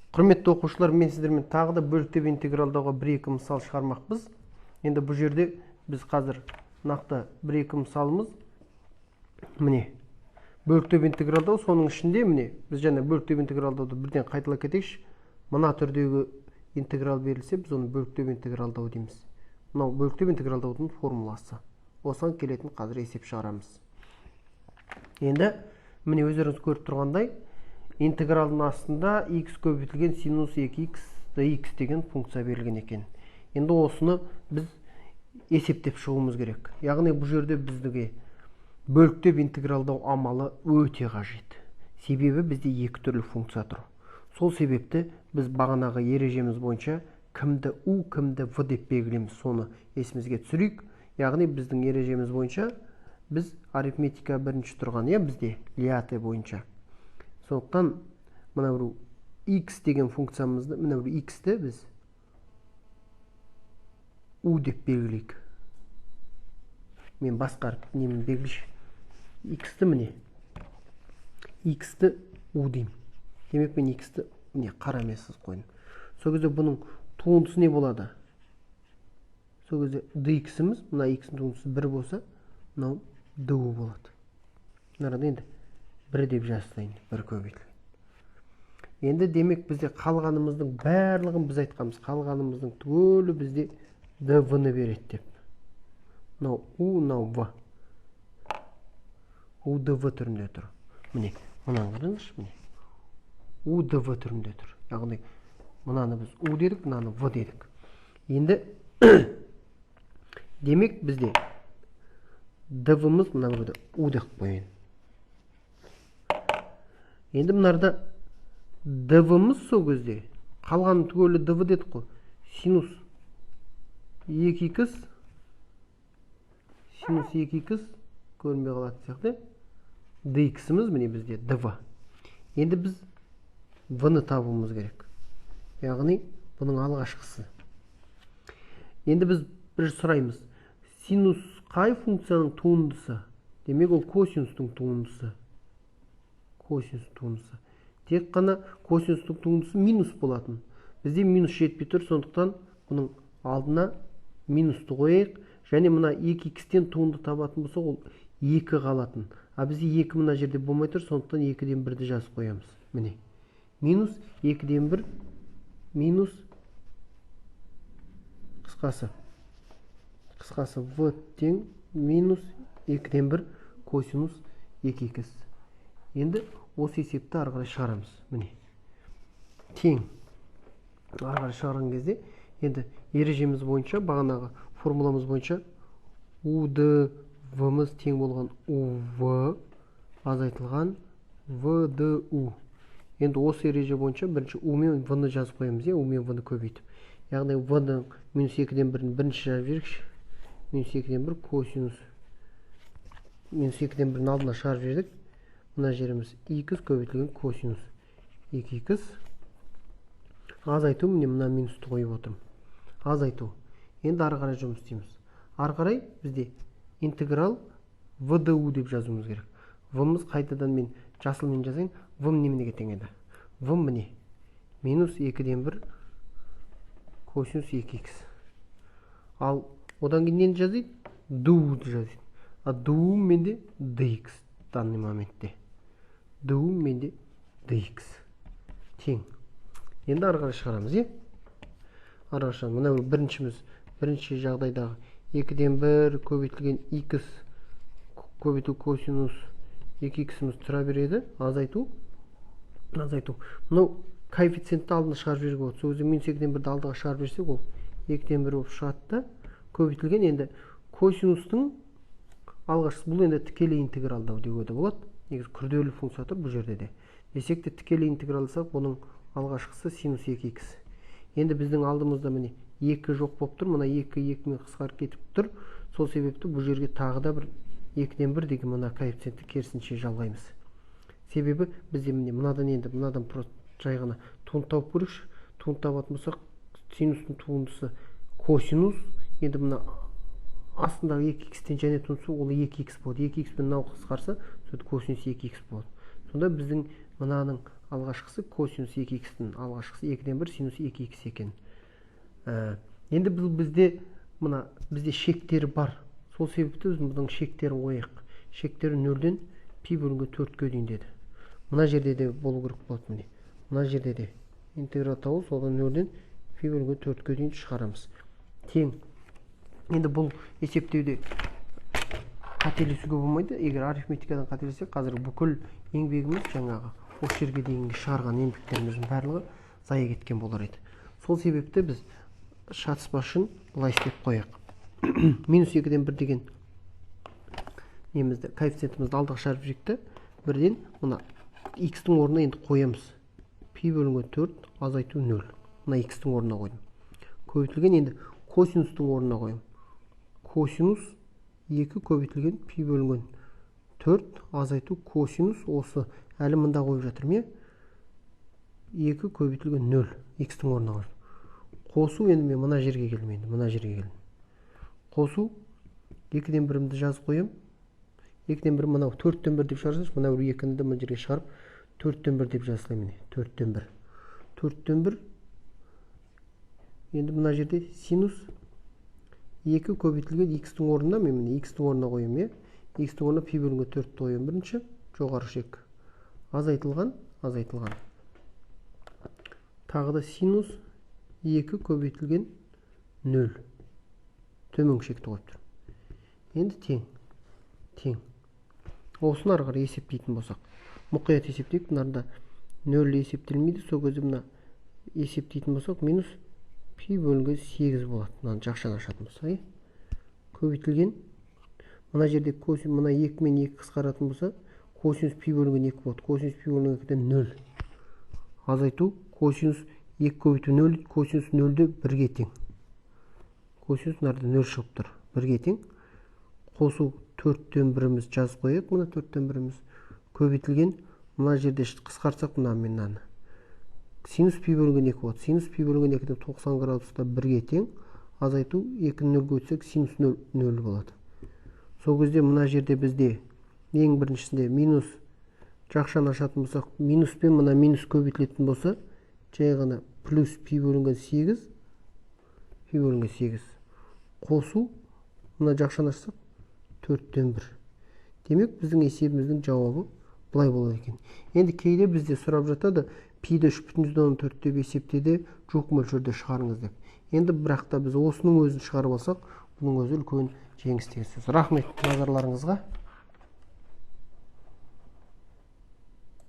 Құрметті оқушылар, мен сіздермен тағы да бөліктеп интегралдауға 1-2 мысал шығармақпыз. Енді бұл жерде біз қазір нақты 1-2 мысалымыз. Міне, бөліктеп интегралдау, соның ішінде міне, біз жаңа бөліктеп интегралдауды бірден қайталап кетейікші. Мына түрдегі интеграл берілсе, біз оны бөліктеп интегралдау дейміз. Мынау бөліктеп интегралдаудың формуласы. Осыған келетін қазір есеп шығарамыз. Енді міне өздеріңіз көріп тұрғандай, интегралдың астында x көбейтілген синус 2x dx деген функция берілген екен. Енді осыны біз есептеп шығуымыз керек. Яғни бұл жерде біздіге бөліктеп интегралдау амалы өте қажет. Себебі бізде екі түрлі функция тұр. Сол себепті біз бағанағы ережеміз бойынша кімді u, кімді v деп белгілейміз. Соны есімізге түсірейік. Яғни біздің ережеміз бойынша біз арифметика бірінші тұрған, бізде лиате бойынша. Сондықтан мына бір x деген функциямызды, мына бір x-ті біз u деп белгілейік. Мен басқарып немін белгілейші. X-ті міне. X-ті u деймін. Демек мен x-ті міне қара месіз қойдым. Сол кезде бұның туындысы не болады? Сол кезде dx-іміз, мына x-дің туындысы 1 болса, мынау du болады. Мынарада енді 1 деп жазсайын, 1 көбейтілген. Енді демек бізде қалғанымыздың барлығын біз айтқанбыз. Қалғанымыздың түгелі бізде dv-ны береді деп. Мынау u, мынау v. u dv түрінде тұр. Міне, мынаны қараңызшы, міне. u dv түрінде тұр. Яғни мынаны біз u дедік, мынаны v дедік. Енді демек бізде dv-мыз мына burada u деп қойын. Енді мынарда dv-мыз сол кезде қалған түгелі dv дедік қой. Синус 2x көрінбей қалатын сияқты. dx-іміз міне бізде dv. Енді біз v-ны табуымыз керек. Яғни бұның алғашқысы. Енді біз бір сұраймыз. Синус қай функцияның туындысы? Демек ол косинустың туындысы. Косинус туындысы. Тек қана косинустың туындысы минус болатын. Бізде минус жетпей тұр, сондықтан бұның алдына минусты қойайық. Және мына 2x-тен туынды табатын болса, ол 2 қалатын. А бізде 2 мына жерде болмай тұр, сондықтан 2-ден 1-ді жазып қоямыз. Міне. Минус 2-ден 1 минус қысқасы v тең минус 2-ден 1 косинус 2x. Енді осы есепті ары қарай шығарамыз. Міне. Тең. Ары қарай шығарған кезде енді ережеміз бойынша, бағанағы формуламыз бойынша u dv-мыз тең болған uv азайтылған v du. Енді осы ереже бойынша бірінші u мен v-ны жазып қоямыз, u мен v-ны көбейтіп. Яғни v-ның минус 2-ден 1-ін бірінші жазып жіберейікші. Минус 2-ден 1 косинус. Минус 2-ден 1-ін алдына шығарып жібердік. Мына жеріміз 2 көбейтілген косинус 2x. Азайту, міне мына минусты қойып отырмын. Азайту. Енді ары қарай жұмыс істейміз. Ары қарай бізде интеграл v du деп жазуымыз керек. v-мыз қайтадан мен жасылмен жазайын. v-м неменеге тең еді? v-м міне минус 2-ден 1 косинус 2x. Ал одан кейін нені жазайын? du-ды жазайын. А du менде dx в данный моментте. du менде dx. Тең. Енді ары қарай шығарамыз, ары қарай шығарамыз. Мына бірінші жағдайдағы 2-ден 1 көбейтілген x көбейту косинус 2x-іміз тұра береді. Азайту. Мынау коэффициентті алдына шығарып жіберген болады. Сол кезде минус 2-ден 1-ді алдыға шығарып жіберсек, ол 2-ден 1 болып шығады. Көбейтілген енді косинустың алғашқысы. Бұл енді тікелей интегралдау деуге де болады. Негізі күрделі функция тұр бұл жерде де. Десек те тікелей интегралдасақ, бұның алғашқысы синус 2x. Енді біздің алдымызда міне 2 жоқ болып тұр. Мына 2 мен қысқарып кетіп тұр. Сол себепті бұл жерге тағы да бір 2-ден 1 деген мына коэффициентті керісінше жалғаймыз. Себебі бізде міне мынадан просто жай ғана туынды тауып көрейікші. Туынды табатын болсақ, синустың туындысы косинус. Енді мына астындағы 2x-тен және туындысы ол 2x болады. 2x пен мынау қысқарса, косинус 2x болады. Сонда біздің мынаның алғашқысы косинус 2х-тің алғашқысы 2-ден 1 синус 2х екен. Енді бізде шектері бар. Сол себепті біз мұның шектерін қояйық. Шектері 0-ден пи бөлінген 4-ке дейін деді. Мына жерде де болу керек болады міне. Мына жерде де интеграл тауып, содан 0-ден пи бөлінген 4-ке дейін шығарамыз. Тең. Енді бұл есептеуде қателесуге болмайды. Егер арифметикадан қателессек, қазір бүкіл еңбегіміз жаңағы осы жерге дейінгі шығарған еңбектеріміздің барлығы зая кеткен болар еді. Сол себепті біз шатыспашын былай істеп қояйық. Минус 2-ден 1 деген немізді, коэффициентімізді алдық шығарып жекті. 1-ден мына x-тің орнына енді қоямыз. Пи бөлінген 4 азайту 0. Мына x-тің орнына қойдым. Көбейтілген енді косинустың орнына қойым. Косинус 2 көбейтілген пи бөлінген 4 азайту косинус, осы әлі мында қойып жатырмын, е? 2 көбейтілген 0 x-тің орнына қойдым. Қосу, енді мен мына жерге келдім, енді мына жерге келдім. Қосу 2-ден 1-імді жазып қоям. 2-ден 1 мынау 4-тен 1 деп шығарсаңыз, мына 2-ні де мына жерге шығарып 4-тен 1 деп жазылайын, міне 4-тен 1. 4-тен 1 енді мына жерде синус 2 көбейтілген x-тің орнына, мен міне x-тің орнына қоям, е? X-тің орнына пи бөлінген 4-ті қоям бірінші, жоғары шек. Азайтылған. Тағы да синус 2 көбейтілген 0. Төмен шекті қойып тұр. Енді тең. Осыны ары қарай есептейтін болсақ. Мұқият есептейік. Бұнарда 0 есептелмейді. Сол кезде мына есептейтін болсақ, минус пи бөлінген 8 болады. Мынаны жақшан ашатын болса, көбейтілген. Мына жерде косинус, мына 2 мен 2 қысқаратын болса, косинус пи бөлінген 2 болады. Косинус пи бөлінген 2-ден 0. Азайту косинус 2 көбейту 0, косинус 0-ді 1-ге тең. Косинус мынарда 0 шығып тұр. 1-ге тең. Қосу 4-тен 1-іміз жазып қояйық. Мына 4-тен 1-іміз көбейтілген. Мына жерде қысқартсақ, мынаны. Синус пи бөлінген 2 болады. Синус пи бөлінген 2-ден 90 градуста 1-ге тең. Азайту 2-ні 0-ге өтсек, синус 0 болады. Сол кезде мына жерде бізде ең біріншісінде минус жақшан ашатын болсақ, минуспен мына минус көбейтілетін болса, жай ғана плюс пи бөлінген 8. Қосу, мына жақшан ашсақ, 4-тен 1. Демек, біздің есебіміздің жауабы бұлай болады екен. Енді кейде бізде сұрап жатады, пиді 3,4 деп есептеде, жоқ мөлшерде шығарыңыз деп. Енді бірақта біз осының өзін шығарып алсақ, бұның өзі үлкен жеңіс деген сөз. Рахмет назарларыңызға.